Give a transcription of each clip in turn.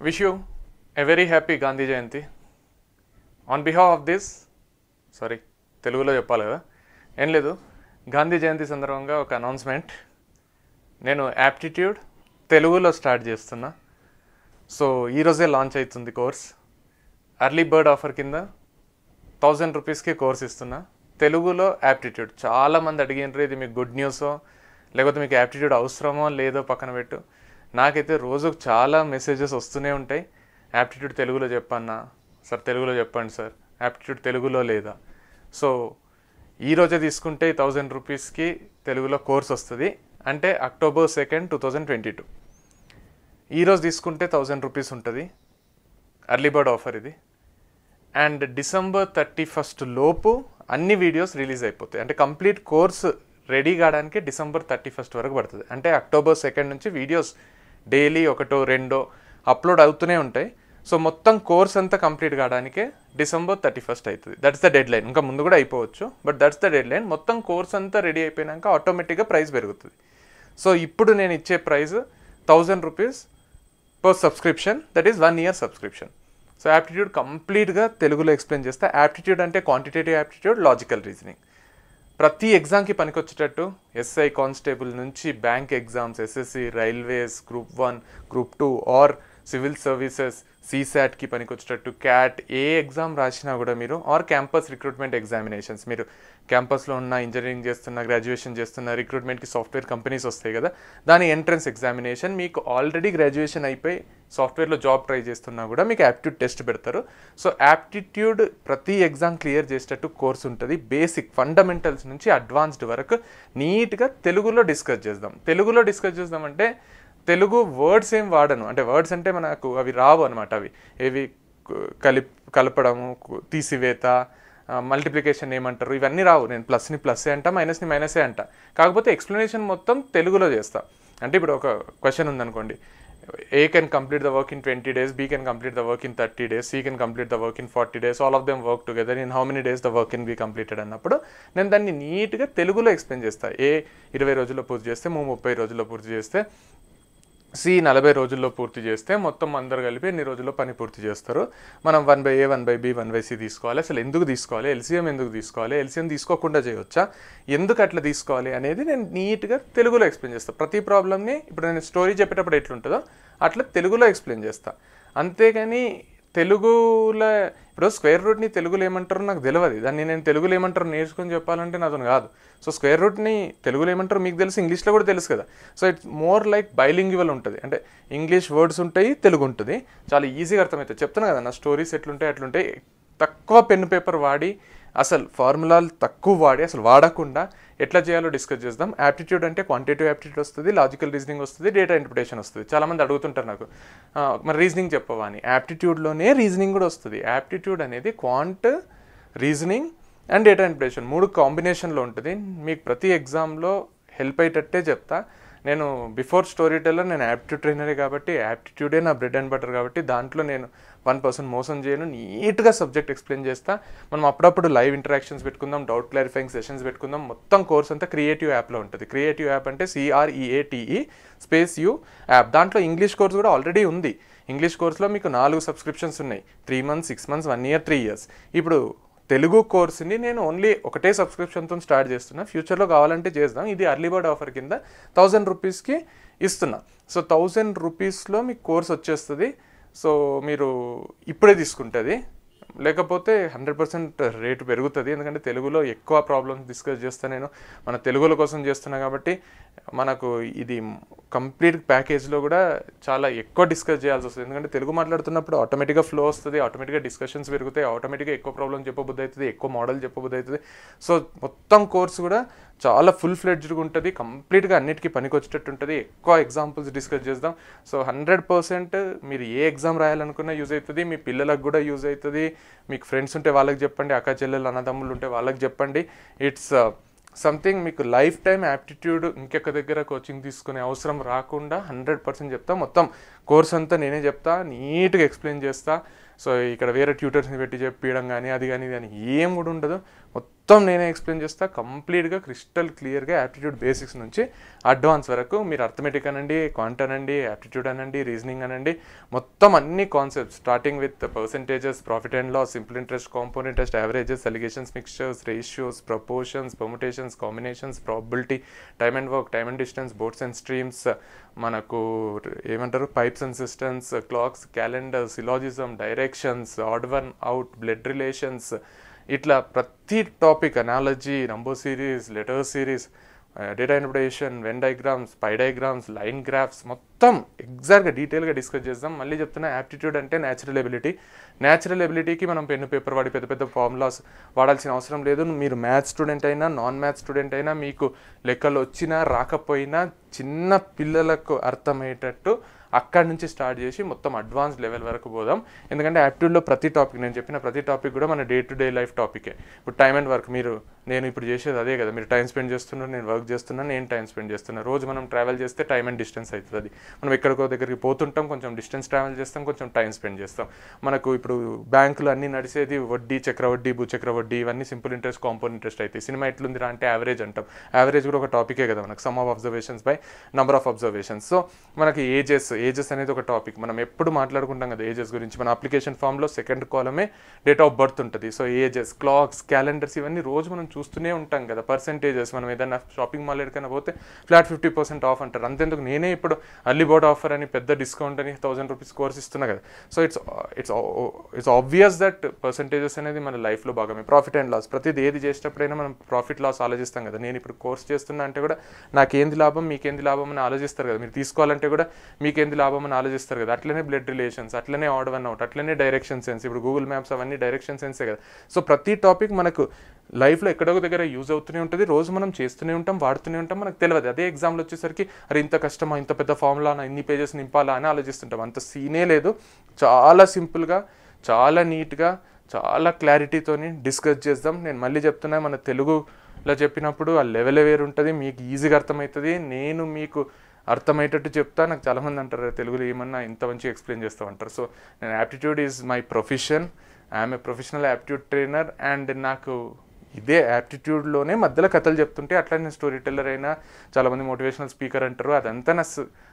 Wish you a very happy Gandhi Jayanti. On behalf of this, తెలుగులో చెప్పాలి కదా, ఏం లేదు, గాంధీ జయంతి సందర్భంగా ఒక అనౌన్స్మెంట్. నేను యాప్టిట్యూడ్ తెలుగులో స్టార్ట్ చేస్తున్నా. సో ఈరోజే లాంచ్ అవుతుంది కోర్స్. ఎర్లీ బర్డ్ ఆఫర్ కింద 1000 రూపీస్కి కోర్స్ ఇస్తున్నా తెలుగులో యాప్టిట్యూడ్. చాలామంది అడిగినారు, ఇది మీకు గుడ్ న్యూసో లేకపోతే మీకు యాప్టిట్యూడ్ అవసరమో లేదో పక్కన పెట్టు. నాకైతే రోజుకు చాలా మెసేజెస్ వస్తూనే ఉంటాయి. యాప్టిట్యూడ్ తెలుగులో చెప్పన్నా సార్, తెలుగులో చెప్పండి సార్, యాప్టిట్యూడ్ తెలుగులో లేదా. సో ఈరోజే తీసుకుంటే 1000 రూపీస్కి తెలుగులో కోర్స్ వస్తుంది. అంటే October 2nd, 2022. ఈరోజు తీసుకుంటే 1000 రూపీస్ ఉంటుంది. ఎర్లీ బర్డ్ ఆఫర్ ఇది. అండ్ December 31st లోపు అన్ని వీడియోస్ రిలీజ్ అయిపోతాయి. అంటే కంప్లీట్ కోర్స్ రెడీ కావడానికి December 31st వరకు పడుతుంది. అంటే October 2nd నుంచి వీడియోస్ డైలీ 1-2 అప్లోడ్ అవుతూనే ఉంటాయి. సో మొత్తం కోర్స్ అంతా కంప్లీట్ కావడానికే December 31st అవుతుంది. That's the dead line. ఇంకా ముందు కూడా అయిపోవచ్చు, but that's the dead line. మొత్తం కోర్స్ అంతా రెడీ అయిపోయాక ఆటోమేటిక్గా ప్రైస్ పెరుగుతుంది. సో ఇప్పుడు నేను ఇచ్చే price 1000 rupees per subscription, that is 1 year subscription. So aptitude కంప్లీట్గా తెలుగులో ఎక్స్ప్లెయిన్ చేస్తా. యాప్టిట్యూడ్ అంటే క్వాంటిటేటివ్ యాప్టిట్యూడ్, లాజికల్ రీజనింగ్. ప్రతి ఎగ్జామ్కి పనికొచ్చేటట్టు, ఎస్ఐ కానిస్టేబుల్ నుంచి bank exams, SSC, railways, Group 1, Group 2 or civil services, CSATకి పనికొచ్చేటట్టు, క్యాట్ ఏ ఎగ్జామ్ రాసినా కూడా మీరు, ఆర్ క్యాంపస్ రిక్రూట్మెంట్ ఎగ్జామినేషన్స్, మీరు క్యాంపస్లో ఉన్న ఇంజనీరింగ్ చేస్తున్న, గ్రాడ్యుయేషన్ చేస్తున్న, రిక్రూట్మెంట్కి సాఫ్ట్వేర్ కంపెనీస్ వస్తాయి కదా, దాని ఎంట్రన్స్ ఎగ్జామినేషన్, మీకు ఆల్రెడీ గ్రాడ్యుయేషన్ అయిపోయి సాఫ్ట్వేర్లో జాబ్ ట్రై చేస్తున్నా కూడా మీకు యాప్టిట్యూడ్ టెస్ట్ పెడతారు. సో యాప్టిట్యూడ్ ప్రతి ఎగ్జామ్ క్లియర్ చేసేటట్టు కోర్స్ ఉంటుంది. బేసిక్ ఫండమెంటల్స్ నుంచి అడ్వాన్స్డ్ వరకు నీట్గా తెలుగులో డిస్కస్ చేద్దాం. తెలుగులో డిస్కస్ చేద్దామంటే తెలుగు వర్డ్స్ ఏం వాడను. అంటే వర్డ్స్ అంటే మనకు అవి రావు అనమాట. అవి ఏవి కలపడము, తీసివేత, మల్టిప్లికేషన్ ఏమంటారు, ఇవన్నీ రావు. నేను ప్లస్ని ప్లస్సే అంట, మైనస్ని మైనసే అంట. కాకపోతే ఎక్స్ప్లెనేషన్ మొత్తం తెలుగులో చేస్తా. అంటే ఇప్పుడు ఒక క్వశ్చన్ ఉందనుకోండి, A can complete the work in 20 days, B can complete the work in 30 days, C can complete the work in 40 days, all of them work together, in how many days the work can be completed అన్నప్పుడు నేను దాన్ని నీట్గా తెలుగులో explain చేస్తాను. A 20 రోజుల్లో పూర్తి చేస్తే, 30 రోజుల్లో పూర్తి చేస్తే, C 40 రోజుల్లో పూర్తి చేస్తే, మొత్తం అందరు కలిపి ఎన్ని రోజుల్లో పని పూర్తి చేస్తారు. మనం 1/A, 1/B, 1/C తీసుకోవాలి. అసలు ఎందుకు తీసుకోవాలి, LCM ఎందుకు తీసుకోవాలి, LCM తీసుకోకుండా చేయవచ్చా, ఎందుకు అట్లా తీసుకోవాలి అనేది నేను నీట్గా తెలుగులో ఎక్స్ప్లెయిన్ చేస్తాను. ప్రతి ప్రాబ్లమ్ని ఇప్పుడు నేను స్టోరీ చెప్పేటప్పుడు ఎట్లుంటుందో అట్లా తెలుగులో ఎక్స్ప్లెయిన్ చేస్తాను. అంతేగాని తెలుగులో ఇప్పుడు స్క్వేర్ రూట్ని తెలుగులో ఏమంటారో నాకు తెలియదు. దాన్ని నేను తెలుగులో ఏమంటారో నేర్చుకొని చెప్పాలంటే నాతో కాదు. సో స్క్వేర్ రూట్ని తెలుగులో ఏమంటారో మీకు తెలుసు, ఇంగ్లీష్లో కూడా తెలుసు కదా. So it's more like bilingual ఉంటుంది. అంటే ఇంగ్లీష్ వర్డ్స్ ఉంటాయి, తెలుగు ఉంటుంది, చాలా ఈజీగా అర్థమవుతుంది. చెప్తున్నా కదా, నా స్టోరీస్ ఎట్లుంటాయి అట్లుంటాయి. తక్కువ పెన్ పేపర్ వాడి, అసలు ఫార్ములాలు తక్కువ వాడి, అసలు వాడకుండా ఎట్లా చేయాలో డిస్కస్ చేద్దాం. యాప్టిట్యూడ్ అంటే క్వాంటిటేటివ్ యాప్టిట్యూడ్ వస్తుంది, లాజికల్ రీజనింగ్ వస్తుంది, డేటా ఇంటర్ప్రిటేషన్ వస్తుంది. చాలామంది అడుగుతుంటారు నాకు, మరి రీజనింగ్ చెప్పవా అని. యాప్టిట్యూడ్లోనే రీజనింగ్ కూడా వస్తుంది. యాప్టిట్యూడ్ అనేది quant, reasoning and data interpretation 3 కాంబినేషన్లో ఉంటుంది. మీకు ప్రతి ఎగ్జామ్లో హెల్ప్ అయ్యేటట్టే చెప్తా. నేను బిఫోర్ స్టోరీ టెల్లర్, నేను యాప్టిట్యూడ్ ట్రైనరే కాబట్టి యాప్టిట్యూడే నా బ్రెడ్ అండ్ బటర్ కాబట్టి దాంట్లో నేను 1% మోసం చేయను. నీట్గా సబ్జెక్ట్ ఎక్స్ప్లెయిన్ చేస్తా. మనం అప్పుడప్పుడు లైవ్ ఇంటరాక్షన్స్ పెట్టుకుందాం, డౌట్ క్లారిఫైయింగ్ సెషన్స్ పెట్టుకుందాం. మొత్తం కోర్స్ అంతా క్రియేటివ్ యాప్లో ఉంటుంది. క్రియేటివ్ యాప్ అంటే CREATE యాప్. దాంట్లో ఇంగ్లీష్ కోర్స్ కూడా ఆల్రెడీ ఉంది. ఇంగ్లీష్ కోర్స్లో మీకు 4 సబ్స్క్రిప్షన్స్ ఉన్నాయి. 3 months, 6 months, 1 year, 3 years. ఇప్పుడు తెలుగు కోర్స్ని నేను ఓన్లీ ఒకటే సబ్స్క్రిప్షన్తో స్టార్ట్ చేస్తున్నా. ఫ్యూచర్లో కావాలంటే చేద్దాం. ఇది ఎర్లీ బర్డ్ ఆఫర్ కింద 1000 రూపీస్కి ఇస్తున్నా. సో 1000 రూపీస్లో మీకు కోర్స్ వచ్చేస్తుంది. సో మీరు ఇప్పుడే తీసుకుంటుంది, లేకపోతే 100% రేటు పెరుగుతుంది. ఎందుకంటే తెలుగులో ఎక్కువ ప్రాబ్లమ్స్ డిస్కస్ చేస్తాను నేను, మన తెలుగుల కోసం చేస్తున్నా కాబట్టి మనకు ఇది కంప్లీట్ ప్యాకేజ్లో కూడా చాలా ఎక్కువ డిస్కస్ చేయాల్సి వస్తుంది. ఎందుకంటే తెలుగు మాట్లాడుతున్నప్పుడు ఆటోమేటిక్గా ఫ్లో వస్తుంది, ఆటోమేటిక్గా డిస్కషన్స్ పెరుగుతాయి, ఆటోమేటిక్గా ఎక్కువ ప్రాబ్లమ్ చెప్పబుద్ధి అవుతుంది, ఎక్కువ మోడల్ చెప్పబుద్ధి అవుతుంది. సో మొత్తం కోర్స్ కూడా చాలా ఫుల్ ఫ్లెడ్జ్డ్గా ఉంటుంది. కంప్లీట్గా అన్నిటికీ పనికొచ్చేటట్టు ఉంటుంది. ఎక్కువ ఎగ్జాంపుల్స్ డిస్కస్ చేద్దాం. సో 100% మీరు ఏ ఎగ్జామ్ రాయాలనుకున్నా యూజ్ అవుతుంది. మీ పిల్లలకు కూడా యూజ్ అవుతుంది. మీకు ఫ్రెండ్స్ ఉంటే వాళ్ళకి చెప్పండి, అక్క చెల్లెలు అన్నదమ్ములు ఉంటే వాళ్ళకి చెప్పండి. ఇట్స్ సంథింగ్ మీకు లైఫ్ టైం యాప్టిట్యూడ్ ఇంకెక్క దగ్గర కోచింగ్ తీసుకునే అవసరం రాకుండా 100% చెప్తా. మొత్తం కోర్స్ అంతా నేనే చెప్తా, నీట్గా ఎక్స్ప్లెయిన్ చేస్తా. సో ఇక్కడ వేరే ట్యూటర్స్ని పెట్టి చెప్పడం కానీ అది కానీ ఇది అని ఏం కూడా ఉండదు. మొత్తం నేనే ఎక్స్ప్లెయిన్ చేస్తా కంప్లీట్గా క్రిస్టల్ క్లియర్గా యాప్టిట్యూడ్ బేసిక్స్ నుంచి అడ్వాన్స్ వరకు. మీరు అర్థమెటిక్ అనండి, క్వాంట్ అనండి, యాప్టిట్యూడ్ అనండి, రీజనింగ్ అనండి, మొత్తం అన్ని concepts starting with percentages, profit and loss, simple interest, compound interest, averages, alligations, mixtures, ratios, proportions, permutations, combinations, probability, time and work, time and distance, boats and streams, మనకు ఏమంటారు pipes and cisterns, clocks, calendar, syllogism, directions, odd one out, blood relations, ఇట్లా ప్రతి topic, analogy, number series, letter series, data interpretation, Venn diagrams, pie diagrams, line graphs, మొత్తం ఎగ్జాక్ట్గా డీటెయిల్గా discuss చేద్దాం. మళ్ళీ చెప్తున్నా, యాప్టిట్యూడ్ అంటే న్యాచురల్ ఎబిలిటీ. న్యాచురల్ ఎబిలిటీకి మనం పెన్ను పేపర్ వాడి పెద్ద పెద్ద ఫార్ములాస్ వాడాల్సిన అవసరం లేదు. మీరు మ్యాథ్స్ స్టూడెంట్ అయినా, నాన్ మ్యాథ్స్ స్టూడెంట్ అయినా, మీకు లెక్కలు వచ్చినా రాకపోయినా చిన్న పిల్లలకు అర్థమయ్యేటట్టు అక్కడి నుంచి స్టార్ట్ చేసి మొత్తం అడ్వాన్స్ లెవెల్ వరకు పోదాం. ఎందుకంటే యాప్టిట్యూడ్లో ప్రతి టాపిక్, నేను చెప్పిన ప్రతి టాపిక్ కూడా మన డే టు డే లైఫ్ టాపికే. ఇప్పుడు టైమ్ అండ్ వర్క్, నేను ఇప్పుడు చేసేది అదే కదా. మీరు టైం స్పెండ్ చేస్తున్నారు, నేను వర్క్ చేస్తున్నాను, నేను టైం స్పెండ్ చేస్తున్నాను. రోజు మనం ట్రావెల్ చేస్తే టైం అండ్ డిస్టెన్స్ అవుతుంది. మనం ఎక్కడికో దగ్గరికి పోతుంటాం, కొంచెం డిస్టెన్స్ ట్రావెల్ చేస్తాం, కొంచెం టైం స్పెండ్ చేస్తాం. మనకు ఇప్పుడు బ్యాంకులు అన్నీ నడిచేది వడ్డీ, చక్రవడ్డీ, భూచక్రవడ్డీ, ఇవన్నీ సింపుల్ ఇంట్రెస్ట్, కాంపౌండ్ ఇంట్రెస్ట్ అవుతాయి. సినిమా ఎట్లుందిరా అంటే యావరేజ్ అంటాం. యావరేజ్ కూడా ఒక టాపికే కదా మనకు, some of observations by number of observations. So మనకి ఏజెస్ అనేది ఒక టాపిక్. మనం ఎప్పుడు మాట్లాడుకుంటాం కదా ఏజెస్ గురించి. మన అప్లికేషన్ ఫామ్లో సెకండ్ కాలమే డేట్ ఆఫ్ బర్త్ ఉంటుంది. సో ఏజెస్, క్లాక్స్, క్యాలెండర్స్, ఇవన్నీ రోజు మనం చూస్తూనే ఉంటాం కదా. పర్సెంటేజెస్, మనం ఏదైనా షాపింగ్ మాల్ ఎక్కడికైనా పోతే ఫ్లాట్ 50% ఆఫ్ అంటారు. అంతేందుకు నేనే ఇప్పుడు అర్లీ బోర్డ్ ఆఫర్ అని పెద్ద డిస్కౌంట్ అని 1000 రూపీస్ కోర్స్ ఇస్తున్నా కదా. So it's obvious that percentages అనేది మన లైఫ్లో భాగమే. ప్రాఫిట్ అండ్ లాస్, ప్రతిది ఏది చేసేటప్పుడైనా మనం ప్రాఫిట్ లాస్ ఆలోచిస్తాం కదా. నేను ఇప్పుడు కోర్స్ చేస్తున్నా అంటే కూడా నాకేంది లాభం, మీకేంది లాభం అని ఆలోచిస్తారు కదా. మీరు తీసుకోవాలంటే కూడా మీకేంది లాభం అని ఆలోచిస్తారు కదా. అట్లనే బ్లడ్ రిలేషన్స్, అట్లనే ఆడ్ వన్ అవుట్, అట్లనే డైరెక్షన్ సెన్స్. ఇప్పుడు గూగుల్ మ్యాప్స్ అవన్నీ డైరెక్షన్ సెన్సే కదా. సో ప్రతి టాపిక్ మనకు లైఫ్లో ఎక్కడో దగ్గర యూజ్ అవుతూనే ఉంటుంది. రోజు మనం చేస్తూనే ఉంటాం, వాడుతూనే ఉంటాం, మనకు తెలియదు. అదే ఎగ్జామ్లో వచ్చేసరికి అరే ఇంత కష్టమా, ఇంత పెద్ద ఫార్ములా, ఇన్ని పేజెస్ నింపాలా అని ఆలోచిస్తుంటాం. అంత సీనే లేదు. చాలా సింపుల్గా, చాలా నీట్గా, చాలా క్లారిటీతోని డిస్కస్ చేద్దాం. నేను మళ్ళీ చెప్తున్నా, మన తెలుగులో చెప్పినప్పుడు ఆ లెవెల్ వేరు ఉంటుంది, మీకు ఈజీగా అర్థమవుతుంది. నేను మీకు అర్థమయ్యేటట్టు చెప్తా. నాకు చాలామంది అంటారు తెలుగులో ఏమన్నా ఇంత మంచిగా ఎక్స్ప్లెయిన్ చేస్తామంటారు. సో నేను aptitude is my profession. I'm a professional aptitude trainer. And నాకు ఇదే యాప్టిట్యూడ్లోనే మధ్యలో కథలు చెప్తుంటే అట్లా నేను స్టోరీ టెల్లర్ అయినా, చాలామంది మోటివేషనల్ స్పీకర్ అంటారు. అదంతా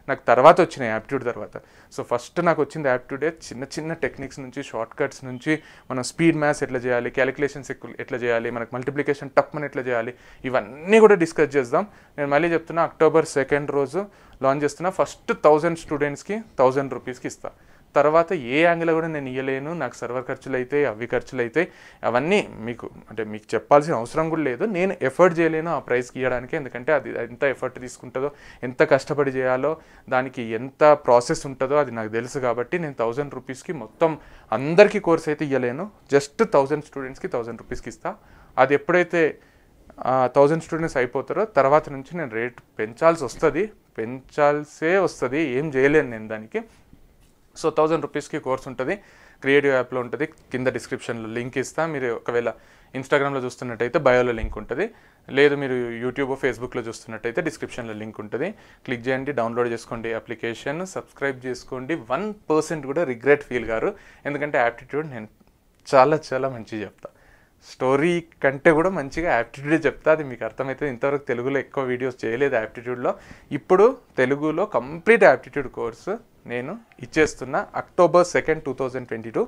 నాకు తర్వాత వచ్చినాయి యాప్టిట్యూడ్ తర్వాత. సో ఫస్ట్ నాకు వచ్చింది యాప్టిట్యూడే. చిన్న చిన్న టెక్నిక్స్ నుంచి, షార్ట్ కట్స్ నుంచి, మనం స్పీడ్ మ్యాథ్స్ ఎట్లా చేయాలి, క్యాలిక్యులేషన్స్ ఎట్లా చేయాలి, మనకు మల్టిప్లికేషన్ టప్మని ఎట్లా చేయాలి, ఇవన్నీ కూడా డిస్కస్ చేద్దాం. నేను మళ్ళీ చెప్తున్నా, October 2nd రోజు లాంచ్ చేస్తున్నా. ఫస్ట్ 1000 స్టూడెంట్స్కి 1000 రూపీస్కి ఇస్తాను. తర్వాత ఏ యాంగిల్ కూడా నేను ఇవ్వలేను. నాకు సర్వర్ ఖర్చులు అవుతాయి, అవి ఖర్చులు అవుతాయి. అవన్నీ మీకు చెప్పాల్సిన అవసరం కూడా లేదు. నేను ఎఫర్ట్ చేయలేను ఆ ప్రైస్కి ఇవ్వడానికి. ఎందుకంటే అది ఎంత ఎఫర్ట్ తీసుకుంటుందో, ఎంత కష్టపడి చేయాలో, దానికి ఎంత ప్రాసెస్ ఉంటుందో అది నాకు తెలుసు. కాబట్టి నేను 1000 రూపీస్కి మొత్తం అందరికీ కోర్స్ అయితే ఇవ్వలేను. జస్ట్ 1000 స్టూడెంట్స్కి 1000 రూపీస్కి ఇస్తాను. అది ఎప్పుడైతే 1000 స్టూడెంట్స్ అయిపోతారో తర్వాత నుంచి నేను రేట్ పెంచాల్సే వస్తుంది. ఏం చేయలేను నేను దానికి. సో 1000 రూపీస్కి కోర్స్ ఉంటుంది. క్రియేటివ్ యాప్లో ఉంటుంది. కింద డిస్క్రిప్షన్లో లింక్ ఇస్తా. మీరు ఒకవేళ ఇన్స్టాగ్రామ్లో చూస్తున్నట్టయితే బయోలో లింక్ ఉంటుంది. లేదు మీరు యూట్యూబ్, ఫేస్బుక్లో చూస్తున్నట్టయితే డిస్క్రిప్షన్లో లింక్ ఉంటుంది. క్లిక్ చేయండి, డౌన్లోడ్ చేసుకోండి అప్లికేషన్, సబ్స్క్రైబ్ చేసుకోండి. 1% కూడా రిగ్రెట్ ఫీల్ గారు. ఎందుకంటే యాప్టిట్యూడ్ నేను చాలా చాలా మంచిగా చెప్తా. స్టోరీ కంటే కూడా మంచిగా యాప్టిట్యూడే చెప్తా. అది మీకు అర్థమవుతుంది. ఇంతవరకు తెలుగులో ఎక్కువ వీడియోస్ చేయలేదు యాప్టిట్యూడ్లో. ఇప్పుడు తెలుగులో కంప్లీట్ యాప్టిట్యూడ్ కోర్సు నేను ఇచ్చేస్తున్నా. October 2nd, 2022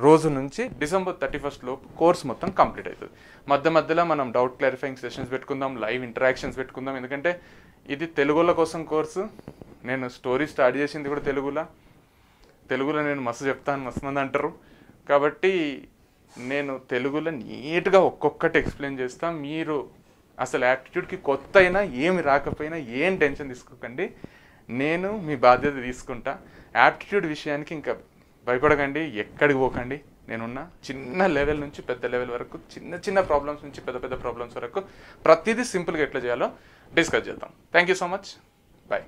రోజు నుంచి December 31st లోపు కోర్స్ మొత్తం కంప్లీట్ అవుతుంది. మధ్యలో మనం డౌట్ క్లారిఫైయింగ్ సెషన్స్ పెట్టుకుందాం, లైవ్ ఇంటరాక్షన్స్ పెట్టుకుందాం. ఎందుకంటే ఇది తెలుగుల కోసం కోర్సు. నేను స్టోరీ స్టార్ట్ చేసింది కూడా తెలుగులో నేను మస్తు చెప్తాను, మస్తు మంది అంటారు. కాబట్టి నేను తెలుగులో నీట్గా ఒక్కొక్కటి ఎక్స్ప్లెయిన్ చేస్తాను. మీరు అసలు యాప్టిట్యూడ్కి కొత్త అయినా, ఏమి రాకపోయినా ఏం టెన్షన్ తీసుకోకండి. నేను మీ బాధ్యత తీసుకుంటా. యాప్టిట్యూడ్ విషయానికి ఇంకా భయపడకండి, ఎక్కడికి పోకండి. నేనున్నా చిన్న లెవెల్ నుంచి పెద్ద లెవెల్ వరకు, చిన్న ప్రాబ్లమ్స్ నుంచి పెద్ద ప్రాబ్లమ్స్ వరకు ప్రతిదీ సింపుల్గా ఎట్లా చేయాలో డిస్కస్ చేద్దాం. Thank you so much. Bye.